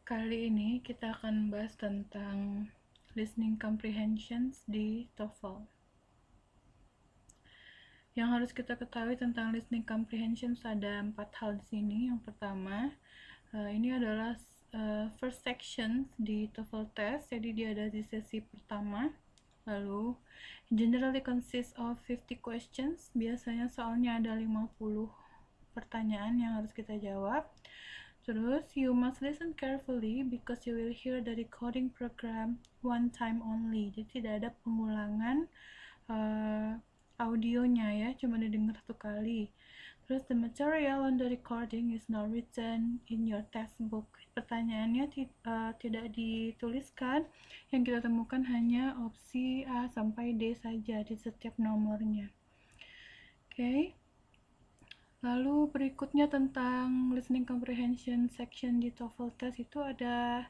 Kali ini kita akan bahas tentang listening comprehensions di TOEFL. Yang harus kita ketahui tentang listening comprehensions ada 4 hal di sini. Yang pertama, ini adalah first section di TOEFL test, jadi dia ada di sesi pertama. Lalu, generally consists of 50 questions, biasanya soalnya ada 50 pertanyaan yang harus kita jawab. Terus, you must listen carefully because you will hear the recording program one time only. Jadi tidak ada pengulangan audionya ya, cuma didengar satu kali. Terus, the material on the recording is not written in your textbook. Pertanyaannya tidak dituliskan, yang kita temukan hanya opsi A sampai D saja di setiap nomornya. Oke. Lalu berikutnya tentang listening comprehension section di TOEFL test itu ada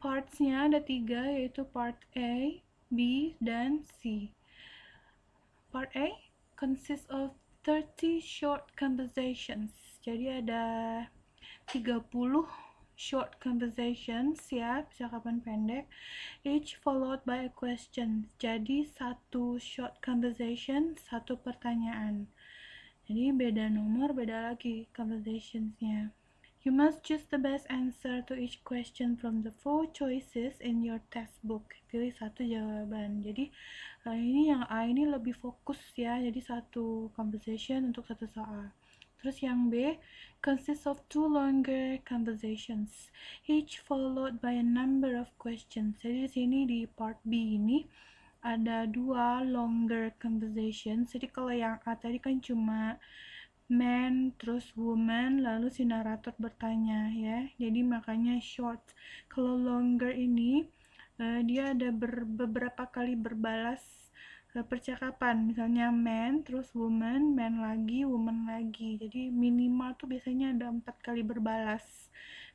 parts-nya, ada 3, yaitu part A, B, dan C. Part A consists of 30 short conversations. Jadi ada 30 short conversations ya, percakapan pendek, each followed by a question. Jadi satu short conversation, satu pertanyaan. Jadi beda nomor, beda lagi conversationsnya. You must choose the best answer to each question from the 4 choices in your textbook. Pilih satu jawaban. Jadi ini yang A ini lebih fokus ya, jadi satu conversation untuk satu soal. Terus yang B consists of 2 longer conversations, each followed by a number of questions. Jadi di sini di part B ini ada 2 longer conversation. Jadi kalau yang A tadi kan cuma man terus woman lalu si narator bertanya ya, jadi makanya short. Kalau longer ini dia ada beberapa kali berbalas percakapan, misalnya man terus woman, man lagi, woman lagi, jadi minimal tuh biasanya ada 4 kali berbalas.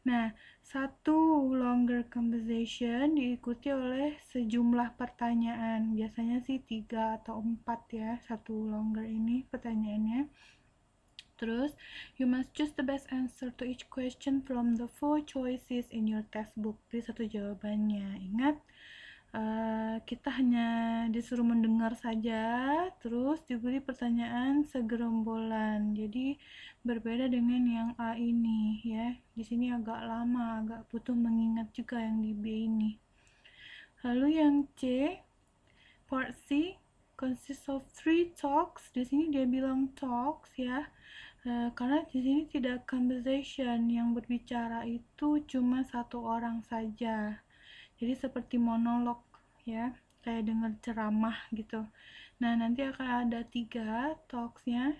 Nah, satu longer conversation diikuti oleh sejumlah pertanyaan, biasanya sih 3 atau 4 ya satu longer ini pertanyaannya. Terus, you must choose the best answer to each question from the 4 choices in your textbook. Pilih satu jawabannya. Ingat, kita hanya disuruh mendengar saja, terus diberi pertanyaan segerombolan. Jadi berbeda dengan yang A ini ya. Di sini agak lama, agak butuh mengingat juga yang di B ini. Lalu yang C, part C consists of 3 talks. Di sini dia bilang talks ya. Karena di sini tidak conversation, yang berbicara itu cuma satu orang saja. Jadi seperti monolog ya, kayak dengar ceramah gitu. Nah, nanti akan ada 3 talksnya.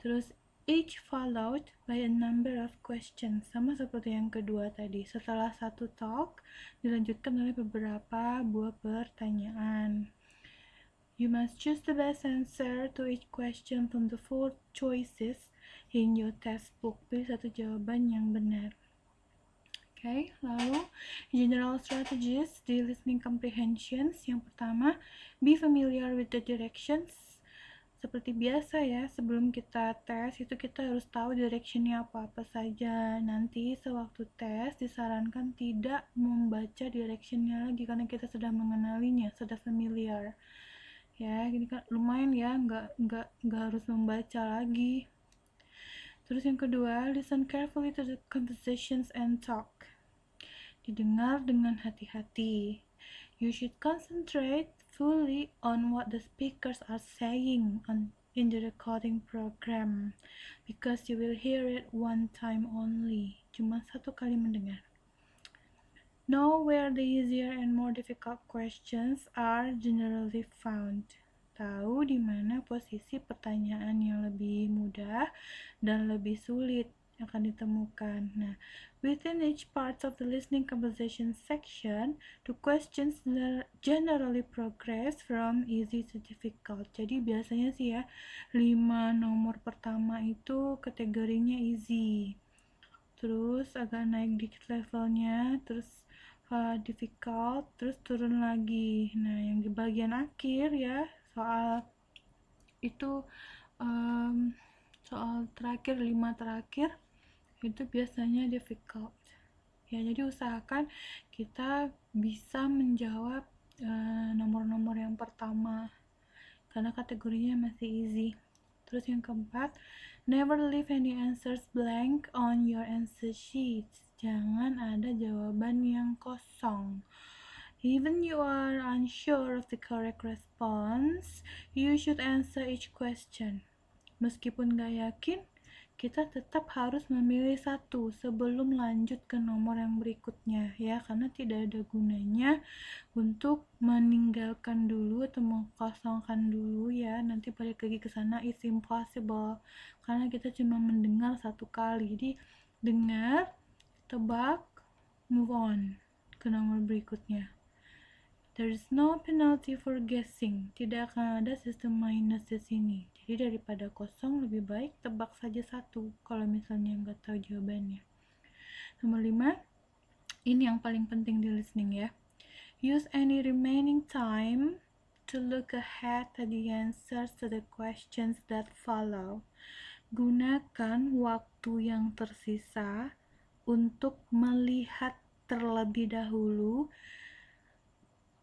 Terus each followed by a number of questions, sama seperti yang kedua tadi. Setelah satu talk dilanjutkan oleh beberapa buah pertanyaan. You must choose the best answer to each question from the 4 choices in your textbook. Pilih satu jawaban yang benar. Oke, lalu general strategies di listening comprehensions. Yang pertama, be familiar with the directions. Seperti biasa ya, sebelum kita tes itu kita harus tahu directionnya apa-apa saja. Nanti sewaktu tes disarankan tidak membaca directionnya lagi karena kita sudah mengenalinya, sudah familiar. Ya, gini kan lumayan ya, nggak harus membaca lagi. Terus yang kedua, listen carefully to the conversations and talk. Didengar dengan hati-hati. You should concentrate fully on what the speakers are saying in the recording program because you will hear it one time only. Cuma satu kali mendengar. Know where the easier and more difficult questions are generally found. Tahu di mana posisi pertanyaan yang lebih mudah dan lebih sulit akan ditemukan. Nah, within each part of the listening conversation section, the questions generally progress from easy to difficult. Jadi biasanya sih ya, 5 nomor pertama itu kategorinya easy. Terus agak naik dikit levelnya, terus difficult, terus turun lagi. Nah, yang di bagian akhir ya, soal itu soal terakhir, 5 terakhir itu biasanya difficult ya. Jadi usahakan kita bisa menjawab nomor-nomor yang pertama karena kategorinya masih easy. Terus yang keempat, never leave any answers blank on your answer sheets. Jangan ada jawaban yang kosong. Even you are unsure of the correct response, you should answer each question. Meskipun gak yakin, kita tetap harus memilih satu sebelum lanjut ke nomor yang berikutnya, ya, karena tidak ada gunanya untuk meninggalkan dulu atau mengkosongkan dulu, ya, nanti balik lagi ke sana, it's impossible, karena kita cuma mendengar satu kali. Jadi dengar, tebak, move on ke nomor berikutnya. There is no penalty for guessing. Tidak akan ada sistem minus di sini. Jadi daripada kosong, lebih baik tebak saja satu kalau misalnya nggak tahu jawabannya. Nomor 5, ini yang paling penting di listening, ya. Use any remaining time to look ahead at the answers to the questions that follow. Gunakan waktu yang tersisa untuk melihat terlebih dahulu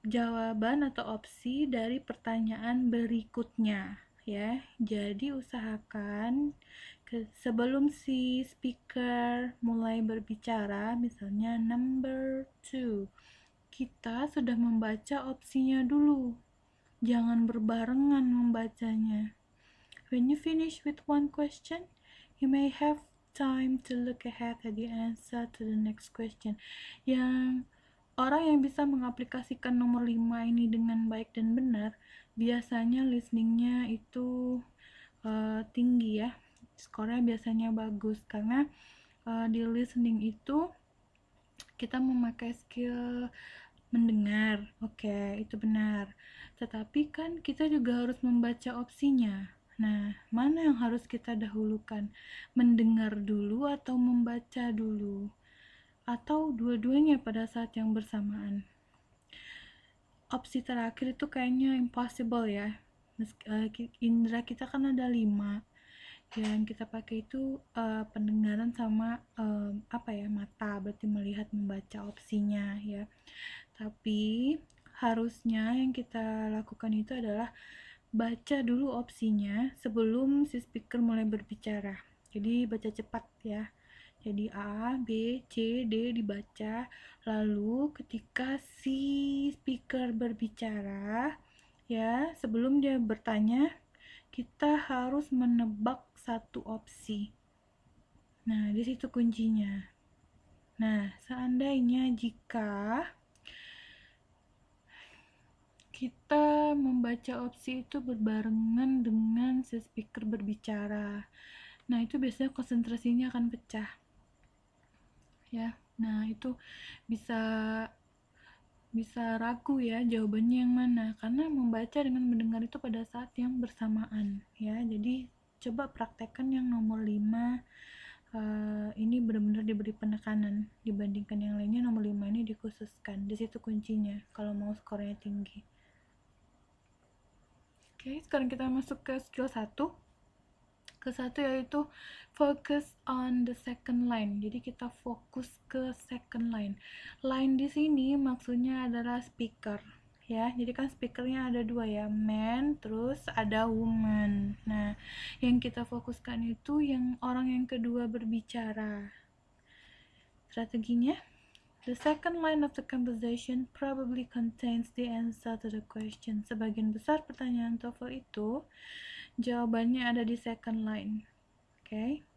jawaban atau opsi dari pertanyaan berikutnya, ya. Jadi usahakan sebelum si speaker mulai berbicara, misalnya number 2, kita sudah membaca opsinya dulu. Jangan berbarengan membacanya. When you finish with one question, you may have time to look ahead at the answer to the next question. Yang orang yang bisa mengaplikasikan nomor 5 ini dengan baik dan benar, biasanya listeningnya itu tinggi, ya. Skornya biasanya bagus, karena di listening itu kita memakai skill mendengar. Oke, itu benar. Tetapi kan kita juga harus membaca opsinya. Nah, mana yang harus kita dahulukan? Mendengar dulu atau membaca dulu? Atau dua-duanya pada saat yang bersamaan? Opsi terakhir itu kayaknya impossible, ya. Indera kita kan ada 5. Yang kita pakai itu pendengaran sama mata, berarti melihat, membaca opsinya, ya. Tapi harusnya yang kita lakukan itu adalah baca dulu opsinya sebelum si speaker mulai berbicara. Jadi baca cepat, ya. Jadi A, B, C, D dibaca. Lalu ketika si speaker berbicara, ya, sebelum dia bertanya, kita harus menebak satu opsi. Nah, di situ kuncinya. Nah, seandainya jika kita membaca opsi itu berbarengan dengan si speaker berbicara, nah itu biasanya konsentrasinya akan pecah, ya. Nah, itu bisa ragu, ya, jawabannya yang mana, karena membaca dengan mendengar itu pada saat yang bersamaan, ya. Jadi coba praktekkan yang nomor 5. Ini benar-benar diberi penekanan dibandingkan yang lainnya. Nomor 5 ini dikhususkan, di situ kuncinya kalau mau skornya tinggi. Oke, sekarang kita masuk ke skill 1. Yaitu focus on the second line. Jadi kita fokus ke second line. Line di sini maksudnya adalah speaker, ya. Jadi kan speakernya ada 2, ya, man, terus ada woman. Nah, yang kita fokuskan itu yang orang yang kedua berbicara. Strateginya, the second line of the conversation probably contains the answer to the question. Sebagian besar pertanyaan TOEFL itu jawabannya ada di second line. Okay?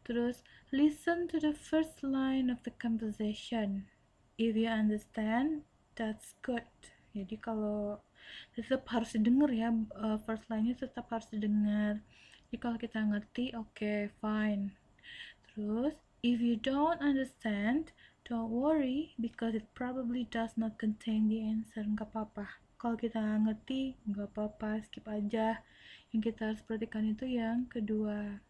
Terus, listen to the first line of the conversation. If you understand, that's good. Jadi kalau tetap harus didengar, ya, first line-nya tetap harus didengar. Jadi kalau kita ngerti, okay, fine. Terus, if you don't understand, don't worry because it probably does not contain the answer. Nggak apa-apa. Kalau kita nggak ngerti, nggak apa-apa, skip aja. Yang kita harus perhatikan itu yang kedua.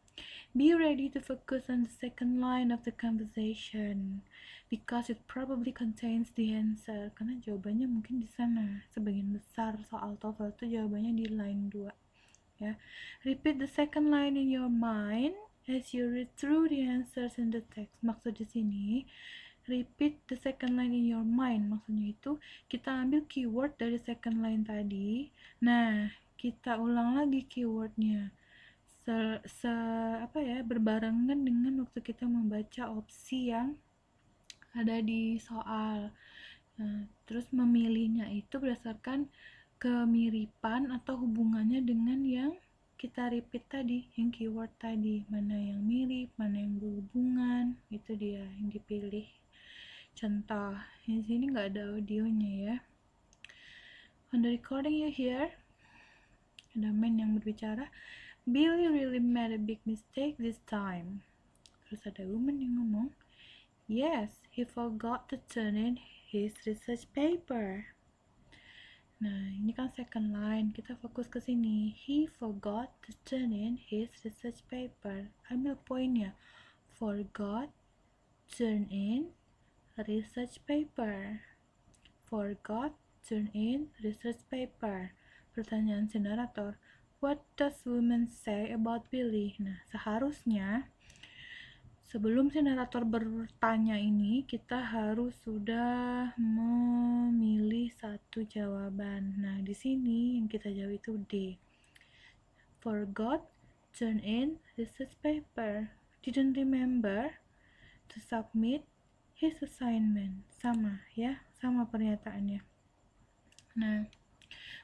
Be ready to focus on the second line of the conversation because it probably contains the answer. Karena jawabannya mungkin di sana. Sebagian besar soal TOEFL itu jawabannya di line 2. Ya. Repeat the second line in your mind as you read through the answers in the text. Maksud di sini, repeat the second line in your mind. Maksudnya itu kita ambil keyword dari second line tadi, nah kita ulang lagi keywordnya berbarengan dengan waktu kita membaca opsi yang ada di soal. Nah, terus memilihnya itu berdasarkan kemiripan atau hubungannya dengan yang kita repeat tadi, yang keyword tadi, mana yang mirip, mana yang berhubungan, itu dia yang dipilih. Contoh, di sini nggak ada audionya ya. On the recording you hear, ada man yang berbicara, Billy really made a big mistake this time. Terus ada woman yang ngomong, yes, he forgot to turn in his research paper. Nah, ini kan second line, kita fokus ke sini. He forgot to turn in his research paper. Ambil poinnya. Forgot, turn in, research paper. Forgot, turn in, research paper. Pertanyaan si narator, what does woman say about Billy? Nah, seharusnya sebelum si narator bertanya ini, kita harus sudah memilih satu jawaban. Nah, di sini yang kita jawab itu D. Forgot, turn in, research paper. Didn't remember to submit his assignment. Sama ya, sama pernyataannya. Nah,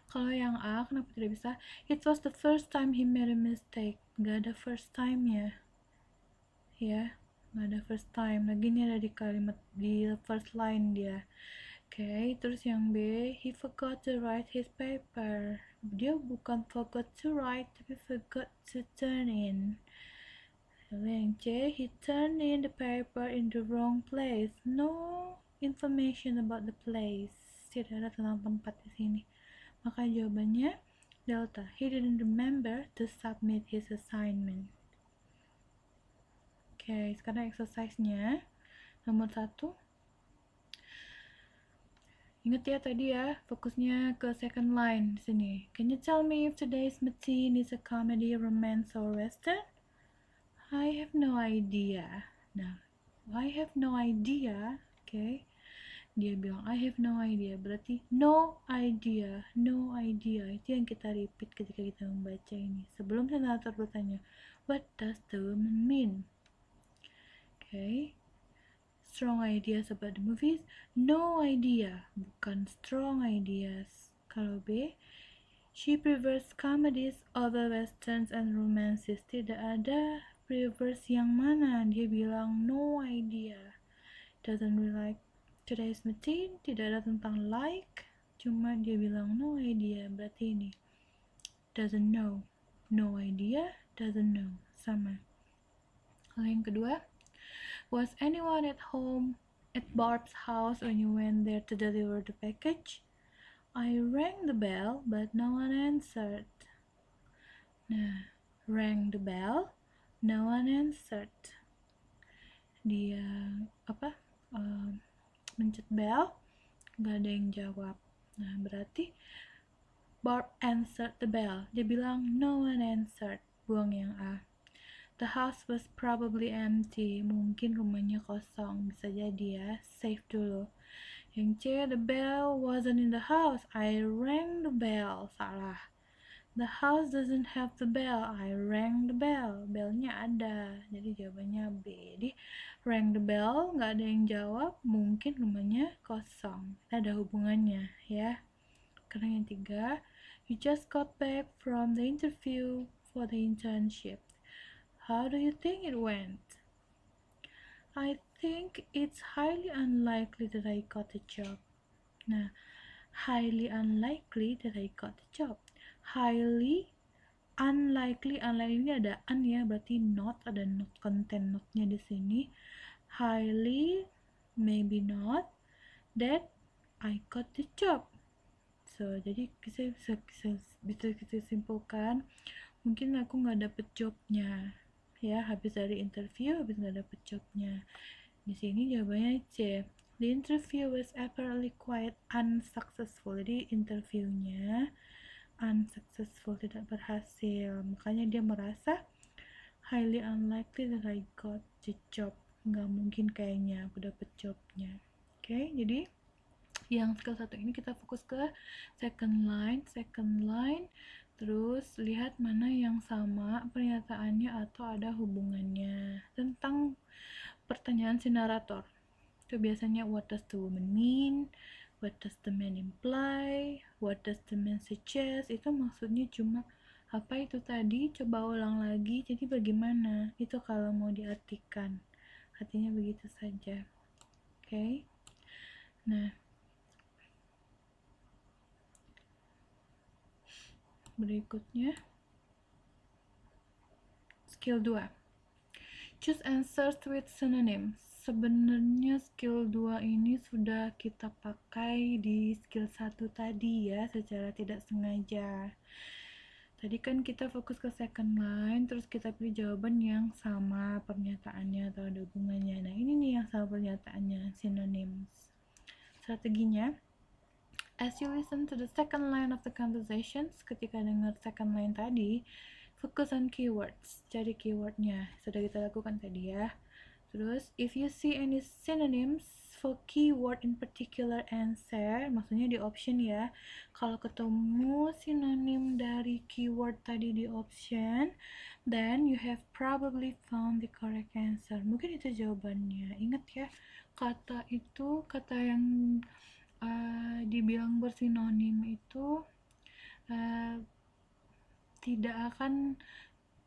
kalau yang A, kenapa tidak bisa? It was the first time he made a mistake. Gak ada first time ya. Ya, nggak ada first time. Lagi ini ada di kalimat di first line dia. Oke, terus yang B, he forgot to write his paper. Dia bukan forgot to write, tapi forgot to turn in. Lalu yang C, he turned in the paper in the wrong place. No information about the place. Tidak ada tentang tempat di sini. Maka jawabannya Delta. He didn't remember to submit his assignment. Oke, sekarang exercise-nya nomor 1. Ingat ya tadi ya, fokusnya ke second line di sini. Can you tell me if today's matinee is a comedy, romance, or western? I have no idea. Nah, I have no idea. Oke. Dia bilang I have no idea, berarti no idea, no idea. Itu yang kita repeat ketika kita membaca ini. Sebelum senator bertanya, what does the woman mean? Okay. Strong ideas about the movies? No idea. Bukan strong ideas. Kalau B, she prefers comedies over westerns and romances. Tidak ada prefers yang mana. Dia bilang no idea. Doesn't really like today's matinee. Tidak ada tentang like. Cuma dia bilang no idea. Berarti ini doesn't know. No idea, doesn't know. Sama. Lalu yang kedua, was anyone at home at Barb's house when you went there to deliver the package? I rang the bell, but no one answered. Nah, rang the bell, no one answered. Dia mencet bell, gak ada yang jawab. Nah, berarti Barb answered the bell. Dia bilang no one answered. Buang yang A. The house was probably empty. Mungkin rumahnya kosong. Bisa jadi ya. Save dulu. Yang C, the bell wasn't in the house. I rang the bell. Salah. The house doesn't have the bell. I rang the bell. Bellnya ada. Jadi jawabannya B. Jadi rang the bell, nggak ada yang jawab. Mungkin rumahnya kosong. Ada hubungannya ya. Sekarang yang 3. You just got back from the interview for the internship. How do you think it went? I think it's highly unlikely that I got the job. Nah, highly unlikely that I got the job. Highly unlikely ini ada un ya, berarti not, ada not, content notnya di sini. Highly, maybe not, that I got the job. So, jadi bisa kita simpulkan, mungkin aku nggak dapet jobnya. Ya, habis dari interview, habis nggak dapet jobnya. Di sini jawabannya C. The interview was apparently quite unsuccessful. Jadi interviewnya unsuccessful, tidak berhasil. Makanya dia merasa highly unlikely that I got the job. nggak mungkin kayaknya aku dapet jobnya. Oke, jadi yang skill 1 ini kita fokus ke second line, terus lihat mana yang sama pernyataannya atau ada hubungannya. Tentang pertanyaan si narator, itu biasanya what does the woman mean, what does the man imply, what does the man suggest, itu maksudnya cuma apa itu tadi, coba ulang lagi, jadi bagaimana itu kalau mau diartikan, artinya begitu saja. Oke. Nah, berikutnya skill 2, choose answers with synonyms. Sebenarnya skill 2 ini sudah kita pakai di skill 1 tadi ya, secara tidak sengaja. Tadi kan kita fokus ke second line, terus kita pilih jawaban yang sama pernyataannya atau ada hubungannya. Nah, ini nih yang sama pernyataannya, synonyms. Strateginya, as you listen to the second line of the conversations, ketika dengar second line tadi, focus on keywords, cari keywordnya. Sudah kita lakukan tadi ya. Terus, if you see any synonyms for keyword in particular answer, maksudnya di option ya, kalau ketemu sinonim dari keyword tadi di option, then you have probably found the correct answer. Mungkin itu jawabannya. Ingat ya, kata itu, kata yang dibilang bersinonim itu tidak akan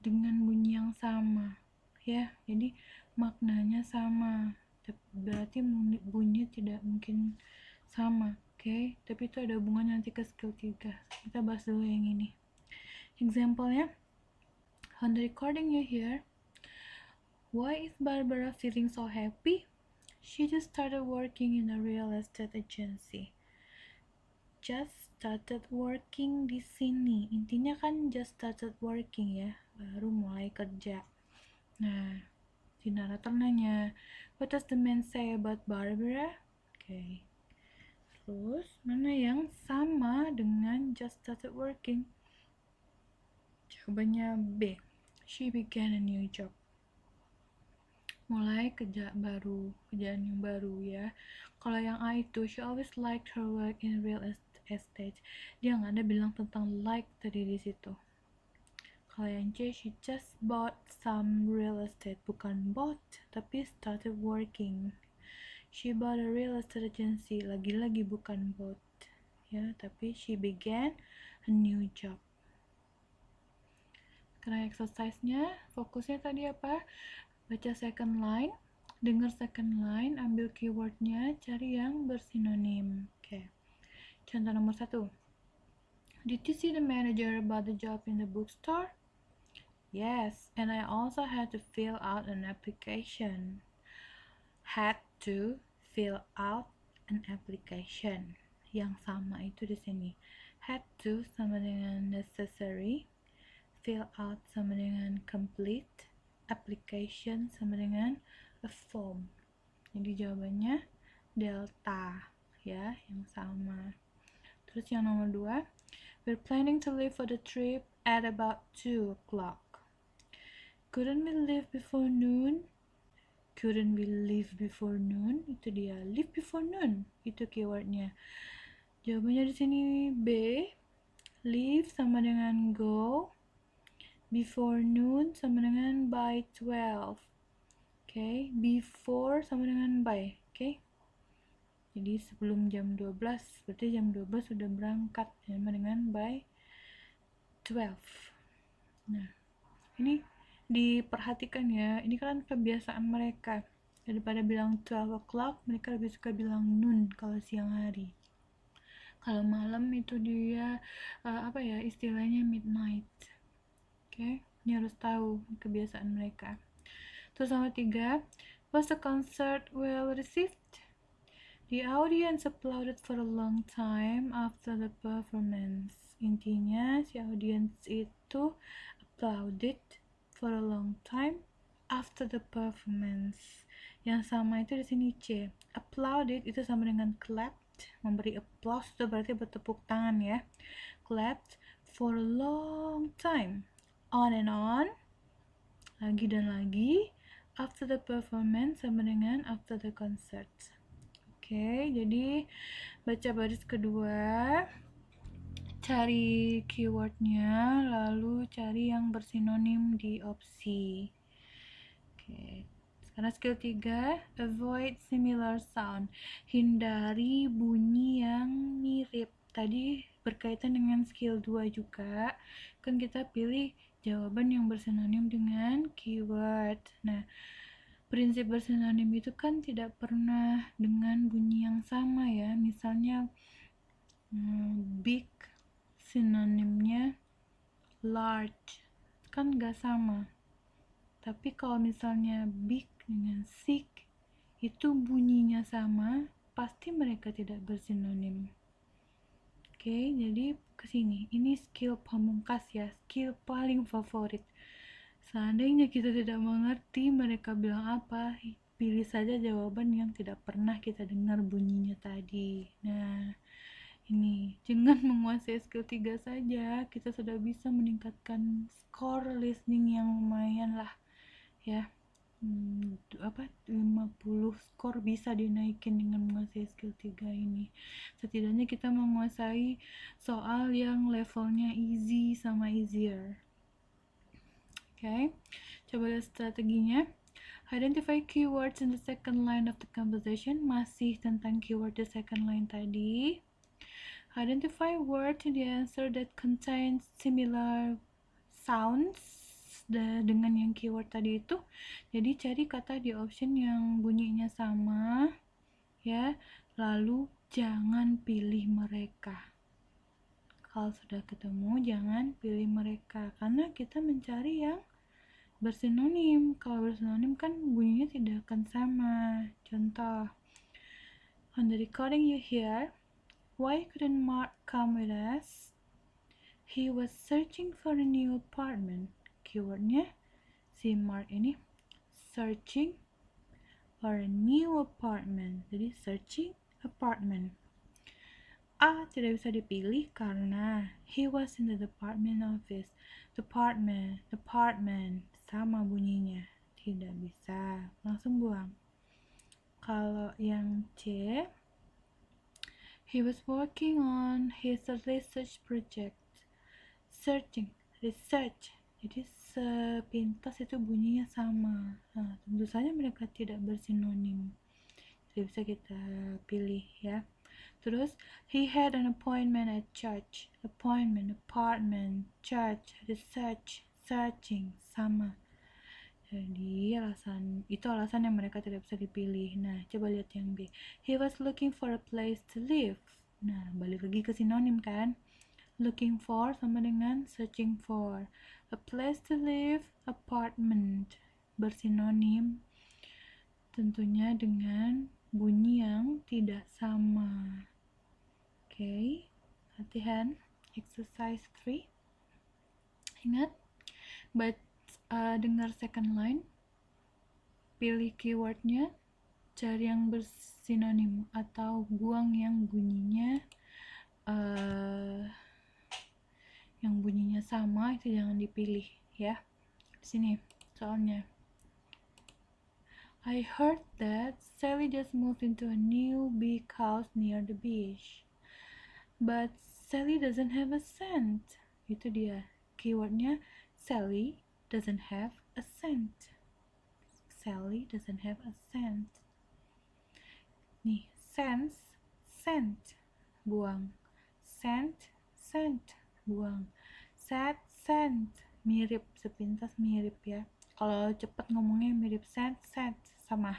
dengan bunyi yang sama ya, jadi maknanya sama, berarti bunyi tidak mungkin sama. Oke, tapi itu ada hubungan nanti ke skill 3. Kita bahas dulu yang ini. Example-nya, on the recording you hear, why is Barbara feeling so happy? She just started working in a real estate agency. Just started working di sini, intinya kan just started working ya, baru mulai kerja. Nah, si narator nanya, what does the man say about Barbara? Oke. Terus, mana yang sama dengan just started working? Jawabannya B. She began a new job. Mulai kerjaan yang baru ya. Kalau yang A itu, she always liked her work in real estate. Dia nggak ada bilang tentang like tadi di situ. Kalau yang C, she just bought some real estate, bukan bought, tapi started working. She bought a real estate agency, lagi-lagi bukan bought, ya, tapi she began a new job. Karena exercise-nya, fokusnya tadi apa? Baca second line, dengar second line, ambil keywordnya, cari yang bersinonim. Oke. Contoh nomor 1. Did you see the manager about the job in the bookstore? Yes, and I also had to fill out an application. Had to fill out an application. Yang sama itu di sini. Had to sama dengan necessary, fill out sama dengan complete, application sama dengan a form. Jadi jawabannya delta ya, yang sama. Terus yang nomor 2, we're planning to leave for the trip at about 2 o'clock. Couldn't we leave before noon? Couldn't we leave before noon? Itu dia, leave before noon. Itu keywordnya. Jawabannya di sini B. Leave sama dengan go. Before noon sama dengan by 12. Okay, before sama dengan by. Okay. Jadi sebelum jam 12, berarti jam 12 sudah berangkat, sama dengan by 12. Nah, ini diperhatikan ya, ini kan kebiasaan mereka, daripada bilang 12 o'clock mereka lebih suka bilang noon kalau siang hari. Kalau malam itu dia istilahnya midnight. Oke, ini harus tahu kebiasaan mereka. Terus nomor 3, was the concert well received? The audience applauded for a long time after the performance. Intinya si audience itu applauded for a long time after the performance. Yang sama itu di sini C. Applauded itu sama dengan clapped, memberi applause itu berarti bertepuk tangan ya. Clapped for a long time, on and on, lagi dan lagi, after the performance sama dengan after the concert. Oke, jadi baca baris kedua, cari keywordnya, lalu cari yang bersinonim di opsi. Oke, sekarang skill 3, avoid similar sound. Hindari bunyi yang mirip. Tadi berkaitan dengan skill 2 juga, kan kita pilih jawaban yang bersinonim dengan keyword. Nah, prinsip bersinonim itu kan tidak pernah dengan bunyi yang sama ya. Misalnya big sinonimnya large, kan gak sama. Tapi kalau misalnya big dengan sick itu bunyinya sama, pasti mereka tidak bersinonim. Oke, jadi kesini, ini skill pamungkas ya, skill paling favorit. Seandainya kita tidak mengerti mereka bilang apa, pilih saja jawaban yang tidak pernah kita dengar bunyinya tadi. Nah, ini dengan menguasai skill 3 saja kita sudah bisa meningkatkan skor listening yang lumayan lah ya. 50 skor bisa dinaikin dengan menguasai skill 3 ini. Setidaknya kita menguasai soal yang levelnya easy sama easier. Oke, coba lihat strateginya. Identify keywords in the second line of the conversation. Masih tentang keyword di second line tadi. Identify words in the answer that contains similar sounds dengan yang keyword tadi itu. Jadi cari kata di option yang bunyinya sama ya, lalu jangan pilih mereka. Kalau sudah ketemu jangan pilih mereka, karena kita mencari yang bersinonim. Kalau bersinonim kan bunyinya tidak akan sama. Contoh, on the recording you hear, why couldn't Mark come with us? He was searching for a new apartment. Keywordnya si Mark ini searching for a new apartment. Jadi searching apartment. A tidak bisa dipilih karena he was in the department office. Department sama bunyinya, tidak bisa, langsung buang. Kalau yang C, he was working on his research project. Searching, research, jadi sepintas itu bunyinya sama. Nah, tentu saja mereka tidak bersinonim, jadi bisa kita pilih ya. Terus, he had an appointment at church. Appointment, apartment, church, research, searching, sama. Jadi alasan yang mereka tidak bisa dipilih. Nah, coba lihat yang B. He was looking for a place to live. Nah, balik lagi ke sinonim kan. Looking for sama dengan searching for. A place to live, apartment. Bersinonim tentunya dengan bunyi yang tidak sama. Oke, latihan exercise 3. Ingat, dengar second line, pilih keywordnya, cari yang bersinonim atau buang yang bunyinya sama, itu jangan dipilih ya. Di sini soalnya, I heard that Sally just moved into a new big house near the beach. But Sally doesn't have a cent. Itu dia. Keywordnya Sally doesn't have a cent. Sally doesn't have a cent. Nih, cents, cent, buang. Cent, buang. Set, cent, mirip, sepintas mirip ya. Kalau cepat ngomongnya mirip cent, sama.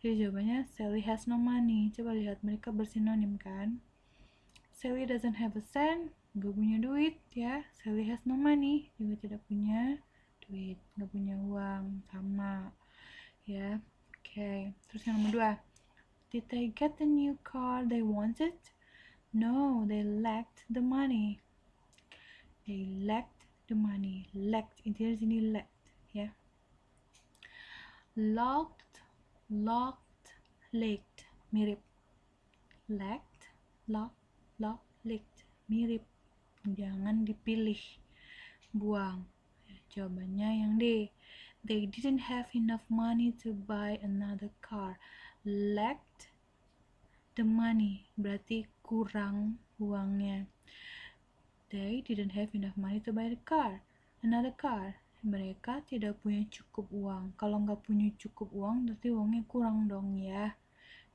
Jadi jawabannya Sally has no money. Coba lihat, mereka bersinonim kan. Sally doesn't have a cent, gak punya duit ya. Sally has no money, juga tidak punya duit, gak punya uang, sama ya. Oke, terus yang nomor 2, did they get the new car they wanted? No, they lacked the money. They lacked the money. Lacked, intinya sini lacked ya. Locked, laked, mirip. Lacked, locked, licked, mirip, jangan dipilih, buang. Jawabannya yang D. They didn't have enough money to buy another car. Lacked the money berarti kurang uangnya. They didn't have enough money to buy another car. Mereka tidak punya cukup uang. Kalau nggak punya cukup uang, berarti uangnya kurang dong ya.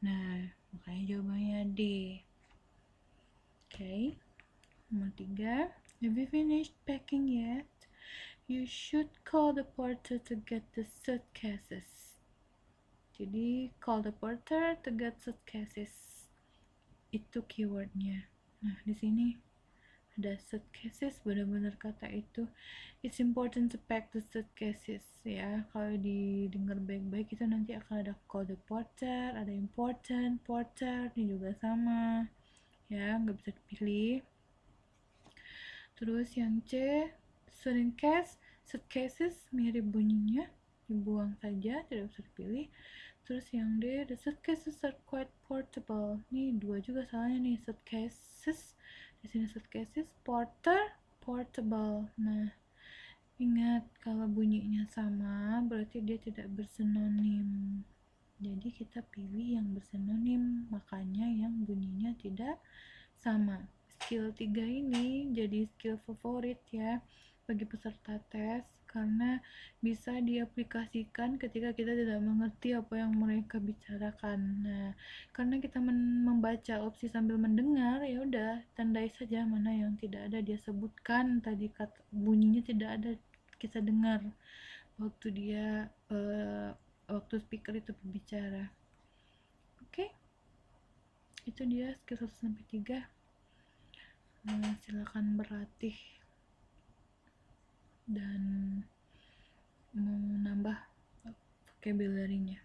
Nah, makanya jawabannya D. Okay. Nomor 3. Have you finished packing yet? You should call the porter to get the suitcases. Jadi, call the porter to get suitcases. Itu keywordnya. Nah, di sini ada suitcases, benar-benar kata itu. It's important to pack the suitcases ya. Kalau didengar baik-baik itu nanti akan ada call the porter, ada important, porter, ini juga sama ya, nggak bisa dipilih. Terus yang C, suitcases mirip bunyinya, dibuang saja, tidak bisa dipilih. Terus yang D, the suitcases are quite portable. Nih dua juga salahnya nih, suitcases. Di sini suitcases, portable. Nah, ingat kalau bunyinya sama berarti dia tidak bersinonim. Jadi kita pilih yang bersinonim, makanya yang bunyinya tidak sama. Skill 3 ini jadi skill favorit ya bagi peserta tes karena bisa diaplikasikan ketika kita tidak mengerti apa yang mereka bicarakan. Nah, karena kita membaca opsi sambil mendengar, ya udah tandai saja mana yang tidak ada dia sebutkan tadi, kata bunyinya tidak ada kita dengar waktu dia waktu speaker itu berbicara. Oke. Itu dia skill 1 sampai 3. Silakan berlatih dan menambah vocabulary-nya.